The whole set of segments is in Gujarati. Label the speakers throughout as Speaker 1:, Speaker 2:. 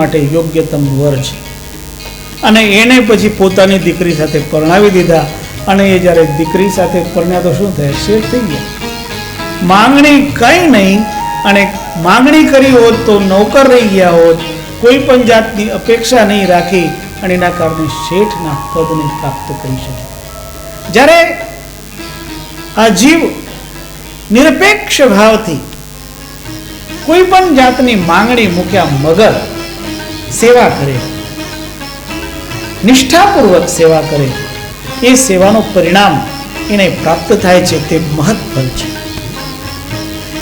Speaker 1: માટે યોગ્યતમ વર છે અને એને પછી પોતાની દીકરી સાથે પરણાવી દીધા અને એ જ્યારે દીકરી સાથે પરણ્યા તો શું થાય, શેઠ થઈ ગયા. માંગણી કંઈ નહીં અને માંગણી કરી હોત તો નોકર રહી ગયા હોત, કોઈ પણ જાતની અપેક્ષા નહીં રાખી અને એના કારણે શેઠના પદને પ્રાપ્ત કરી શકે. જ્યારે આ જીવ નિરપેક્ષ ભાવથી કોઈ પણ જાતની માંગણી મૂક્યા મગર સેવા કરે, નિષ્ઠાપૂર્વક સેવા કરે, એ સેવાનું પરિણામ એને પ્રાપ્ત થાય છે, તે મહત્ફળ છે.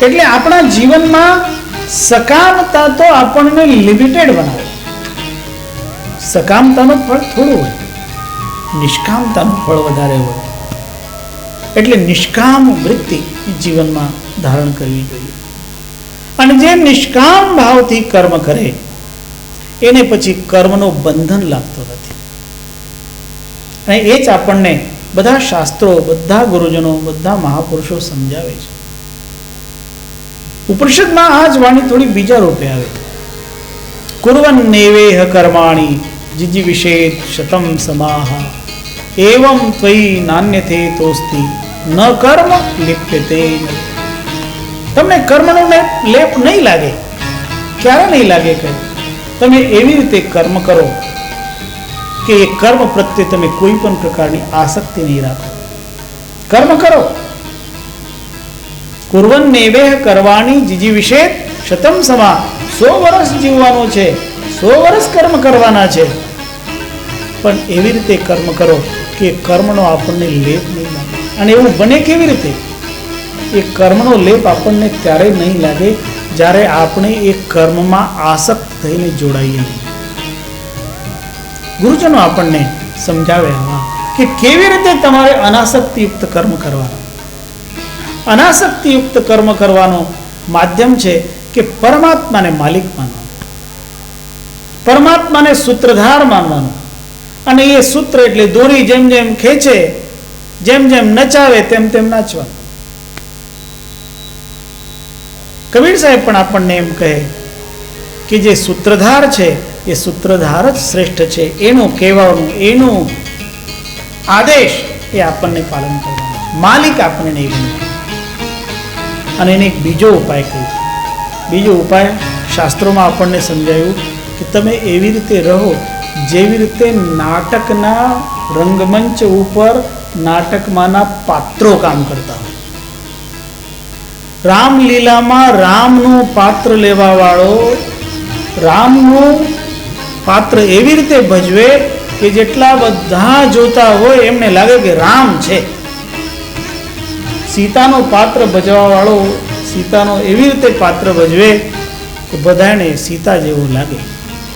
Speaker 1: એટલે આપણા જીવનમાં સકામતા તો આપણને લિમિટેડ બનાવે. સકામતાનું ફળ થોડું હોય, નિષ્કામતાનું ફળ વધારે હોય. એટલે નિષ્કામ વૃત્તિ જીવનમાં ધારણ કરવી જોઈએ. અને જે નિષ્કામ ભાવથી કર્મ કરે એને પછી કર્મનો બંધન લાગતો નથી. અને એ જ આપણને બધા શાસ્ત્રો, બધા ગુરુજનો, બધા મહાપુરુષો સમજાવે છે. ઉપનિષદમાં આ જ વાણી થોડી બીજા રૂપે આવે. કુર્વન નેવેહ કર્માણી જીજીવિષેદ શતમ સમાહ એવમ ત્વયી નાન્યથે તોસ્તિ ન કર્મ લિપ્યતે. તમને કર્મનો લેપ નહીં લાગે. ક્યારે નહીં લાગે કે તમે એવી રીતે કર્મ કરો કે એ કર્મ પ્રત્યે તમે કોઈ પણ પ્રકારની આસક્તિ નહીં રાખો. કર્મ કરો. કુર્વન નેવેહ કરવાની જીજીવિષેદ શતમ સમા. 100 વર્ષ જીવવાનું છે, 100 વર્ષ કર્મ કરવાના છે, પણ એવી રીતે કર્મ કરો કે કર્મનો આપણને લેપ નહીં લાગે. અને એવું બને કેવી રીતે? એ કર્મનો લેપ આપણને ત્યારે નહીં લાગે જ્યારે આપણે એ કર્મમાં આસક્ત થઈને જોડાઈએ નહીં. ગુરુજનો આપણને સમજાવે કે કેવી રીતે તમારે અનાસક્તિયુક્ત કર્મ કરવાનું. અનાસક્તિયુક્ત કર્મ કરવાનું માધ્યમ છે કે પરમાત્માને માલિક માનવાનું, પરમાત્માને સૂત્રધાર માનવાનું. અને એ સૂત્ર એટલે દોરી જેમ જેમ ખેંચે, જેમ જેમ નચાવે તેમ તેમ નાચવાનું. કબીર સાહેબ પણ આપણને એમ કહે કે જે સૂત્રધાર છે એ સૂત્રધાર જ શ્રેષ્ઠ છે. એનું કહેવાનું, એનું આદેશ એ આપણને પાલન કરવાનું. માલિક આપણને નહીં બને. અને એને એક બીજો ઉપાય કહ્યું. બીજો ઉપાય શાસ્ત્રોમાં આપણને સમજાયું કે તમે એવી રીતે રહો જેવી રીતે નાટકના રંગમંચ ઉપર નાટકમાંના પાત્રો કામ કરતા હોય. રામલીલામાં રામનું પાત્ર લેવા વાળો રામનું પાત્ર એવી રીતે ભજવે કે જેટલા બધા જોતા હોય એમને લાગે કે રામ છે. સીતાનું પાત્ર ભજવા વાળો સીતાનો એવી રીતે પાત્ર ભજવે કે બધાને સીતા જેવું લાગે,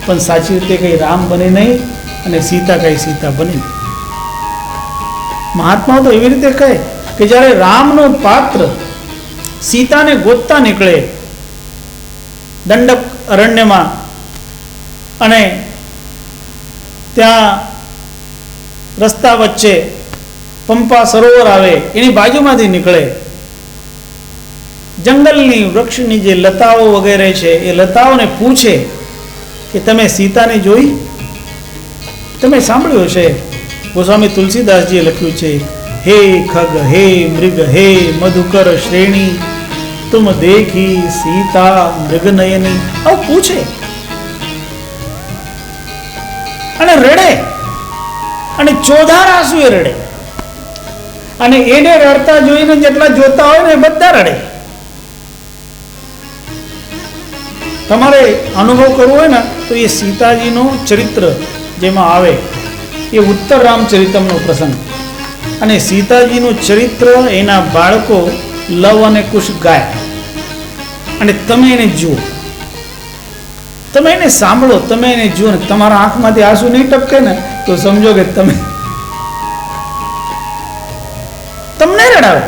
Speaker 1: પણ સાચી રીતે કઈ રામ બને નહીં અને સીતા કઈ સીતા બને નહીં. મહાત્માઓ તો એવી રીતે કહે કે જ્યારે રામનું પાત્ર સીતાને ગોતતા નીકળે દંડક અરણ્યમાં અને ત્યાં રસ્તા વચ્ચે પંપા સરોવર આવે, એની બાજુમાંથી નીકળે, જંગલની વૃક્ષની જે લતાઓ વગેરે છે એ લતાઓને પૂછે કે તમે સીતાને જોઈ? તમે સાંભળ્યું છે, ગોસ્વામી તુલસીદાસજીએ લખ્યું છે, હે ખગ હે મૃગ હે મધુકર શ્રેણી તુમ દેખી સીતા મૃગનયની. આવું પૂછે અને રડે, અને ચોધાર આંસુએ રડે. અને એને રડતા જોઈને જેટલા જોતા હોય ને બધા રડે. તમારે અનુભવ કરવો હોય ને તો એ સીતાજીનું ચરિત્ર જેમાં આવે એ ઉત્તર રામચરિતમનો પ્રસંગ, અને સીતાજીનું ચરિત્ર એના બાળકો લવ અને કુશ ગાય, અને તમે એને જુઓ, તમે એને સાંભળો, તમે એને જુઓ ને તમારા આંખમાંથી આંસુ નહીં ટપકે ને તો સમજો કે તમને રડાવે.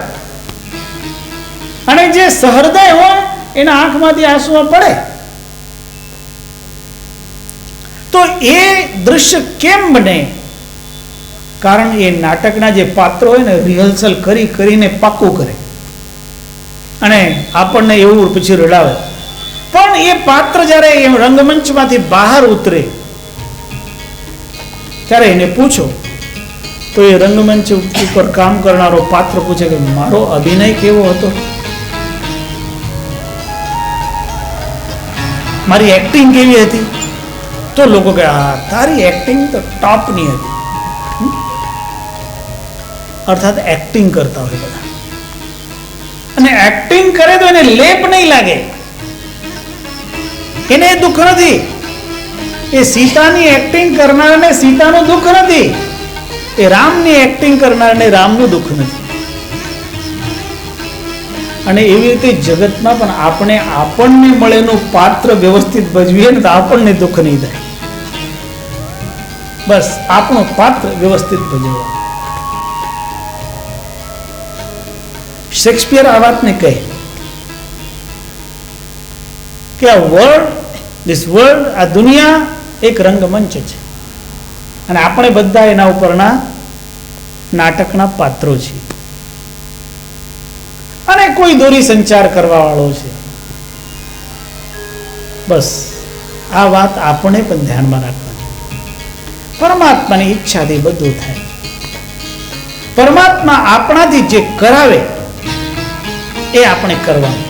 Speaker 1: અને જે સહૃદય હોય એના આંખમાંથી આંસુ પડે. તો એ દૃશ્ય કેમ બને? કારણ એ નાટકના જે પાત્રો હોય ને રિહર્સલ કરી કરીને પાકું કરે અને આપણને એવું પછી રડાવે. પણ પણ એ પાત્ર જ્યારે એ રંગમંચમાંથી બહાર ઉતરે ત્યારે એને પૂછો, તો એ રંગમંચ ઉપર કામ કરનારો પાત્ર પૂછે કે મારો અભિનય કેવો હતો, મારી એક્ટિંગ કેવી હતી? તો લોકો કહે તારી એક્ટિંગ તો ટોપની હતી. અર્થાત એક્ટિંગ કરતા હોય બધા, અને એક્ટિંગ કરે તો એને લેપ નહીં લાગે, એને દુઃખ નથી. એ સીતાની એક્ટિંગ કરનારને સીતાનું દુઃખ નથી, એ રામની એક્ટિંગ કરનારને રામનું દુઃખ નથી. અને એવી રીતે જગતમાં પણ આપણે આપણને મળેલું પાત્ર વ્યવસ્થિત ભજવીએ ને તો આપણને દુઃખ નહીં થાય. બસ આપણું પાત્ર વ્યવસ્થિત ભજવવા. શેક્સપિયર આ વાતને કહે કે આ વર્લ્ડ, આ દુનિયા એક રંગમંચ છે અને આપણે બધા એના ઉપરના નાટકના પાત્રો છીએ અને કોઈ દોરી સંચાર કરવા વાળો છે. બસ આ વાત આપણે પણ ધ્યાનમાં રાખવાની. પરમાત્માની ઈચ્છાથી બધું થાય. પરમાત્મા આપણાથી જે કરાવે એ આપણે કરવાનું.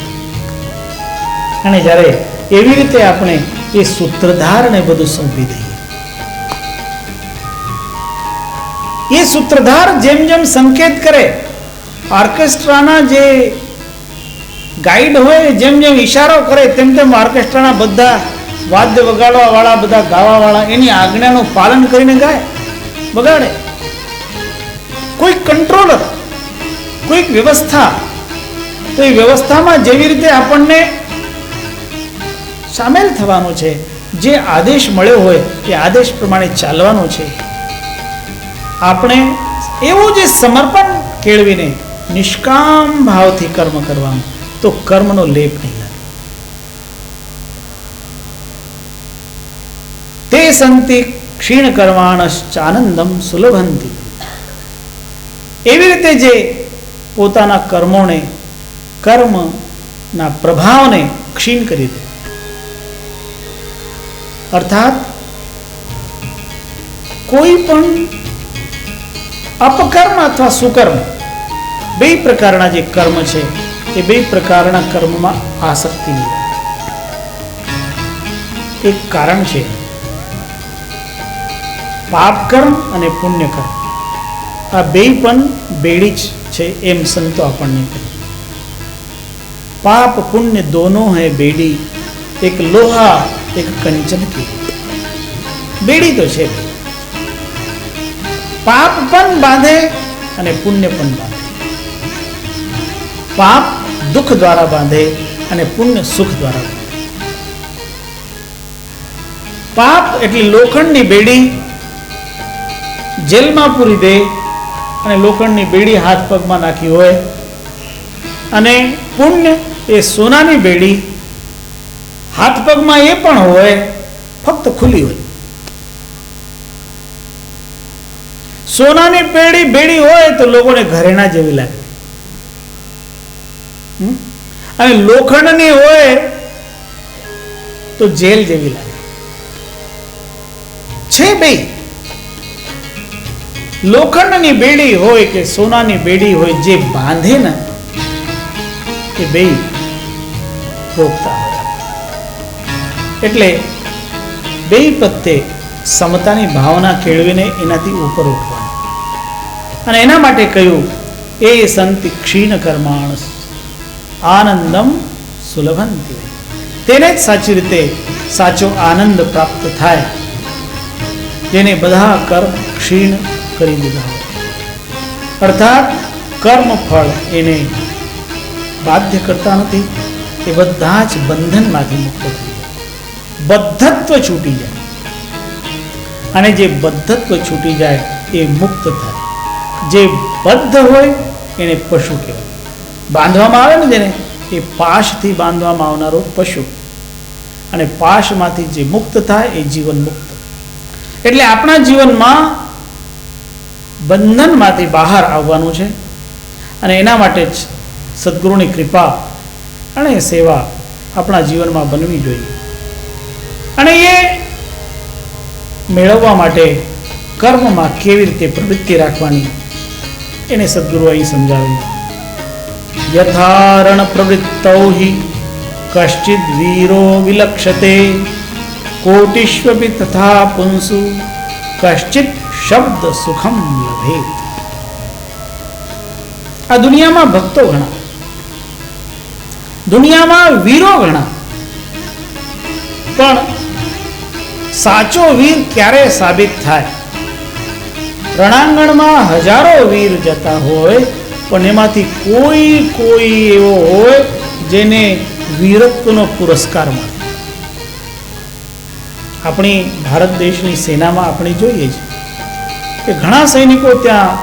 Speaker 1: અને જ્યારે એવી રીતે આપણે એ સૂત્રધારને બધું સોંપી દઈએ, એ સૂત્રધાર જેમ જેમ સંકેત કરે, ઓર્કેસ્ટ્રાના જે ગાઈડ હોય જેમ જેમ ઈશારો કરે તેમ તેમ ઓર્કેસ્ટ્રાના બધા વાદ્ય વગાડવા વાળા, બધા ગાવા વાળા એની આજ્ઞાનું પાલન કરીને ગાય, વગાડે. કોઈ કંટ્રોલર, કોઈક વ્યવસ્થા, તો એ વ્યવસ્થામાં જેવી રીતે આપણને સામેલ થવાનું છે, જે આદેશ મળ્યો હોય એ આદેશ પ્રમાણે ચાલવાનું છે. આપણે એવું જે સમર્પણ કેળવીને નિષ્કામ ભાવથી કર્મ કરવાનું, તો કર્મનો લેપ નહીં લાગે. તે સંતિ ક્ષીણ કર્માણશ્ચાનંદમ સુલભંતિ. એવી રીતે જે પોતાના કર્મોને, કર્મના પ્રભાવને ક્ષીણ કરી દે, અર્થાત કોઈ પણ અપકર્મ અથવા સુકર્મ, બે પ્રકારના જે કર્મ છે એ બે પ્રકારના કર્મમાં આસક્તિ નહીં. એક કારણ છે પાપ કર્મ અને પુણ્ય કર્મ. આ બે પણ બેડી જ છે એમ સંતો આપણને કહે. पाप पुण्य दोनों है बेड़ी, एक लोहा एक कंचन की. बेड़ी तो है, पाप पण बांधे અને પુણ્ય પણ બાંધે. પાપ દુઃખ દ્વારા બાંધે અને પુણ્ય સુખ દ્વારા બાંધે. પાપ એટલે લોખંડની બેડી જેલમાં પૂરી દે અને લોખંડની બેડી હાથ પગમાં નાખી હોય, અને પુણ્ય એ સોનાની બેડી હાથ પગમાં એ પણ હોય, ફક્ત ખુલ્લી હોય. સોનાની બેડી હોય તો લોકોને ઘરેણા જેવી લાગે, અને લોખંડની હોય તો જેલ જેવી લાગે. છે બે, લોખંડની બેડી હોય કે સોનાની બેડી હોય, જે બાંધે ને એ બે રોકતા હોય. એટલે બે પ્રત્યે સમતાની ભાવના કેળવીને એનાથી ઉપર ઉઠવાનું. અને એના માટે કહ્યું એ સંતિ ક્ષીણ કર્માણ આનંદમ સુલભંતિ. તેને જ સાચી રીતે સાચો આનંદ પ્રાપ્ત થાય, જેને બધા કર્મ ક્ષીણ કરી દીધા હોય. અર્થાત કર્મ ફળ એને બાધ્ય કરતા નથી, એ બધા જ બંધનમાંથી મુક્ત થઈ જાય, બદ્ધત્વ છૂટી જાય. અને જે બદ્ધત્વ છૂટી જાય એ મુક્ત થાય. જે બદ્ધ હોય એને પશુ કહેવાય. બાંધવામાં આવે ને જેને, એ પાશથી બાંધવામાં આવનારો પશુ, અને પાશમાંથી જે મુક્ત થાય એ જીવન મુક્ત. એટલે આપણા જીવનમાં બંધનમાંથી બહાર આવવાનું છે, અને એના માટે જ સદગુરુની કૃપા અને સેવા આપણા જીવનમાં બનવી જોઈએ. અને એ મેળવવા માટે કર્મમાં કેવી રીતે પ્રવૃત્તિ રાખવાની એને સદગુરુ અહીં સમજાવે. યથારણ પ્રવૃત્તૌ હિ કશ્ચિદ વીરો વિલક્ષતે કોટિષ્વપી તથા પુંસુ કશ્ચિત શબ્દ સુખમ લભેત. આ દુનિયામાં ભક્તો ઘણા, દુનિયામાં વીરો ઘણા, પણ સાચો વીર ક્યારે સાબિત થાય? રણાંગણમાં હજારો વીર જતા હોય પણ એમાંથી કોઈ એવો હોય જેને વીરત્વનો પુરસ્કાર મળે. આપણી ભારત દેશની સેનામાં આપણે જોઈએ છીએ કે ઘણા સૈનિકો ત્યાં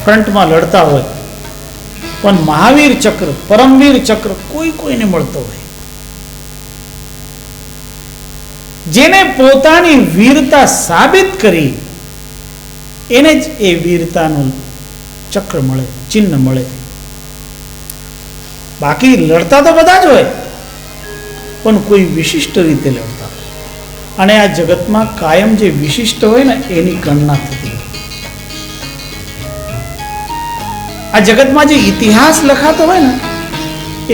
Speaker 1: ફ્રન્ટમાં લડતા હોય પણ મહાવીર ચક્ર, પરમવીર ચક્ર કોઈને મળતો હોય. જેને પોતાની વીરતા સાબિત કરી એને જ એ વીરતાનું ચક્ર મળે, ચિહ્ન મળે. બાકી લડતા તો બધા જ હોય પણ કોઈ વિશિષ્ટ રીતે લડતા હોય. અને આ જગતમાં કાયમ જે વિશિષ્ટ હોય ને એની ગણના થતી હોય. આ જગતમાં જે ઇતિહાસ લખાતો હોય ને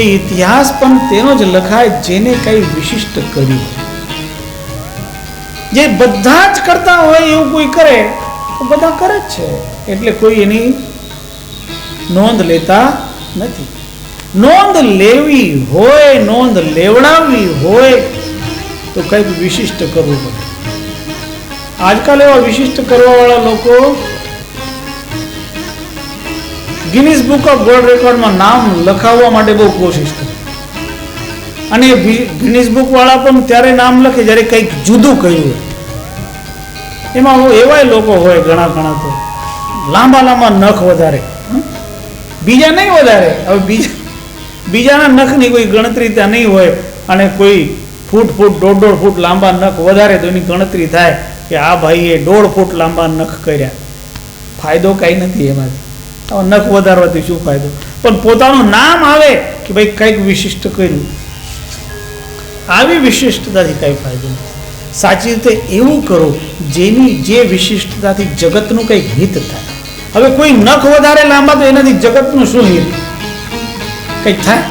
Speaker 1: એ ઇતિહાસ પણ તેનો જ લખાય જેને કઈ વિશિષ્ટ કર્યું હોય. જે બધા જ કરતા હોય એવું કોઈ કરે તો બધા કરે જ છે એટલે કોઈ એની નોંધ લેતા નથી. નોંધ લેવી હોય, નોંધ લેવડાવવી હોય તો કંઈક વિશિષ્ટ કરવું પડે. આજકાલ એવા વિશિષ્ટ કરવા વાળા લોકો ગિનિસ બુક ઓફ વર્લ્ડ રેકોર્ડમાં નામ લખાવવા માટે બહુ કોશિશ કરે. અને ગિનિસ બુક વાળા પણ ત્યારે નામ લખે જ્યારે કંઈક જુદું કર્યું હોય. એમાં એવા લોકો હોય ઘણા તો લાંબા નખ વધારે, બીજા નહીં વધારે. હવે બીજાના નખની કોઈ ગણતરી ત્યાં નહીં હોય અને કોઈ ફૂટ 1.5 ફૂટ લાંબા નખ વધારે તો એની ગણતરી થાય કે આ ભાઈએ 1.5 ફૂટ લાંબા નખ કર્યા. ફાયદો કાંઈ નથી એમાંથી. નખ વધારવાથી શું ફાયદો? પણ પોતાનું નામ આવે કે ભાઈ કંઈક વિશિષ્ટ કર્યું, આવી વિશિષ્ટતાથી કંઈ ફાયદો નથી. સાચી રીતે એવું કરો જે વિશિષ્ટતાથી જગતનું કંઈક હિત થાય. હવે કોઈ નખ વધારે લાંબા તો એનાથી જગતનું શું હિત? કંઈક થાય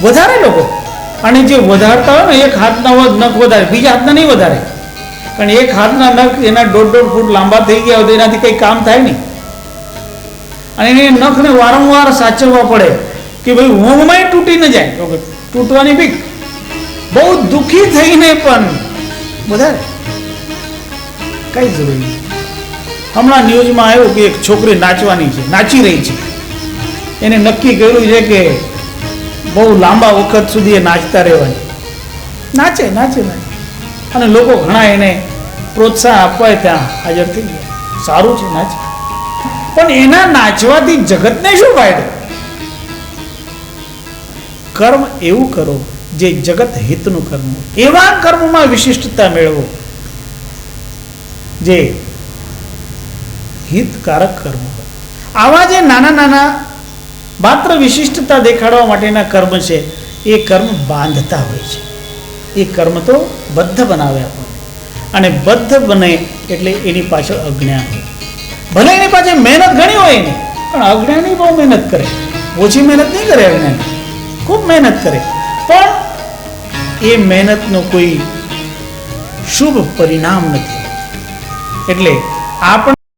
Speaker 1: વધારે લોકો. અને જે વધારતા હોય ને એક હાથના હોય નખ વધારે, બીજા હાથના નહીં વધારે. કારણ એક હાથના નખ એના 1.5 ફૂટ લાંબા થઈ ગયા હોય તો એનાથી કંઈ કામ થાય નહીં. અને એ નખને વારંવાર સાચવવા પડે કે ભાઈ ઊંઘમાં તૂટી ન જાય. તૂટવાની બીક, બહુ દુઃખી થઈને પણ વધારે કઈ જરૂર નહીં. હમણાં ન્યૂઝમાં આવ્યું કે એક છોકરી નાચવાની છે, નાચી રહી છે. એને નક્કી કર્યું છે કે બહુ લાંબા વખત સુધી એ નાચતા રહેવાની. નાચે અને લોકો ઘણા એને પ્રોત્સાહન આપવા ત્યાં હાજર થઈ ગયા. સારું છે, નાચે. પણ એના નાચવાથી જગતને શું ફાયદો? કર્મ એવું કરો જે જગત હિતનું કર્મ હોય. એવા કર્મમાં વિશિષ્ટતા મેળવો જે હિતકારક કર્મ હોય. આવા જે નાના માત્ર વિશિષ્ટતા દેખાડવા માટેના કર્મ છે એ કર્મ બાંધતા હોય છે. એ કર્મ તો બદ્ધ બનાવે આપણને. અને બદ્ધ બને એટલે એની પાછળ અજ્ઞાન હોય. ભલે એની પાછળ મહેનત ઘણી હોય એની, પણ અજ્ઞાની બહુ મહેનત કરે. ઓછી મહેનત નહીં કરે અજ્ઞાની, ખૂબ મહેનત કરે. પણ એ મહેનતનું કોઈ શુભ પરિણામ નથી. એટલે આપણે